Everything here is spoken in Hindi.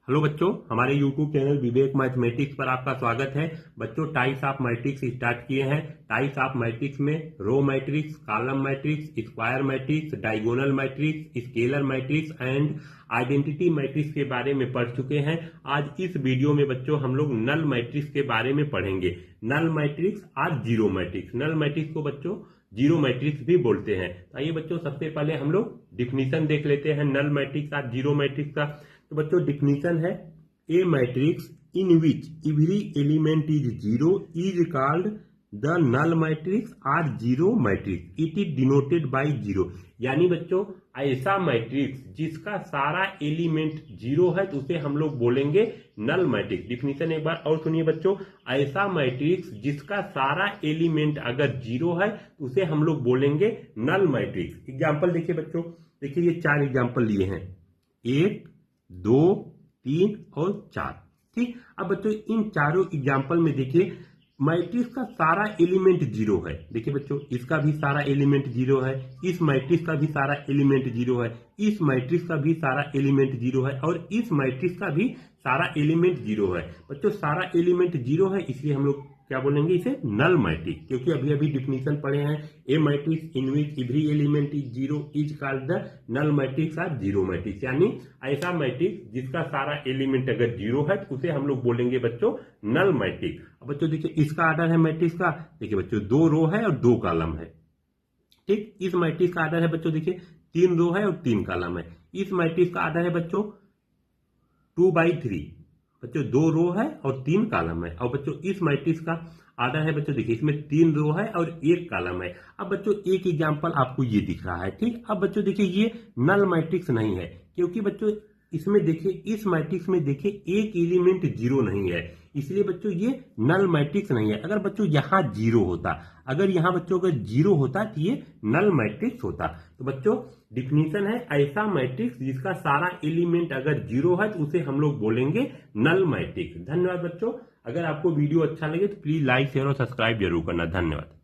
हेलो बच्चों, हमारे YouTube चैनल विवेक मैथमेटिक्स पर आपका स्वागत है। बच्चों, टाइप्स ऑफ मैट्रिक्स स्टार्ट किए हैं। टाइप्स ऑफ मैट्रिक्स में row matrix, column matrix, square matrix, diagonal matrix, scalar matrix and identity matrix के बारे में पढ़ चुके हैं। आज इस वीडियो में बच्चों हम लोग नल मैट्रिक्स के बारे में पढ़ेंगे। नल मैट्रिक्स और जीरो मैट्रिक्स। नल मैट्रिक्स को बच्चों जीरो मैट्रिक्स भी बोलते हैं। आइए बच्चों, सबसे पहले हम लोग डिफिनीशन देख लेते हैं नल मैट्रिक्स और जीरो मैट्रिक्स का। तो बच्चों डिफिनीशन है, a matrix in which every element is zero is called the null matrix और zero matrix. It is denoted by zero. यानी बच्चों ऐसा मैट्रिक्स जिसका सारा एलिमेंट जीरो है तो उसे हम लोग बोलेंगे नल मैट्रिक्स। डिफिनीशन एक बार और सुनिए बच्चों, ऐसा मैट्रिक्स जिसका सारा एलिमेंट अगर जीरो है तो उसे हम लोग बोलेंगे नल मैट्रिक्स। एग्जाम्पल देखिए बच्चों, देखिए ये 4 एग्जाम्पल लिए हैं, 1, 2, 3 और 4। ठीक, अब बच्चों इन चारों एग्जाम्पल में देखिए मैट्रिक्स का सारा एलिमेंट जीरो है। देखिए बच्चों, इसका भी सारा एलिमेंट जीरो है, इस मैट्रिक्स का भी सारा एलिमेंट जीरो है, इस मैट्रिक्स का भी सारा एलिमेंट जीरो है और इस मैट्रिक्स का भी सारा एलिमेंट जीरो है। बच्चों सारा एलिमेंट जीरो है, इसलिए हम लोग क्या बोलेंगे इसे नल मैट्रिक्स। क्योंकि अभी अभी डिफिनीशन पढ़े हैं, a matrix in which every element is zero is called the null matrix और जीरो मैट्रिक्स। यानी ऐसा मैट्रिक्स जिसका सारा एलिमेंट अगर जीरो है तो उसे हम लोग बोलेंगे बच्चों नल मैट्रिक्स। अब बच्चों देखिए इसका आर्डर है मैट्रिक्स का, देखिए बच्चों 2 रो है और 2 कॉलम है। ठीक, इस मैट्रिक्स का आर्डर है बच्चों देखिए 3 रो है और 3 कॉलम है। इस मैट्रिक्स का आर्डर है बच्चों 2/3। बच्चों 2 रो है और 3 कॉलम है। और बच्चों इस मैट्रिक्स का आर्डर है बच्चों देखिए इसमें 3 रो है और 1 कॉलम है। अब बच्चों एक एग्जांपल आपको ये दिख रहा है। ठीक, अब बच्चों देखिए ये नल मैट्रिक्स नहीं है, क्योंकि बच्चों इसमें देखिए इस मैट्रिक्स में देखिए एक एलिमेंट जीरो नहीं है, इसलिए बच्चों ये नल मैट्रिक्स नहीं है। अगर बच्चों यहाँ जीरो होता, अगर यहाँ बच्चों अगर जीरो होता तो ये नल मैट्रिक्स होता। तो बच्चों डिफिनीशन है, ऐसा मैट्रिक्स जिसका सारा एलिमेंट अगर जीरो है तो उसे हम लोग बोलेंगे नल मैट्रिक्स। धन्यवाद बच्चों। अगर आपको वीडियो अच्छा लगे तो प्लीज लाइक, शेयर और सब्सक्राइब जरूर करना। धन्यवाद।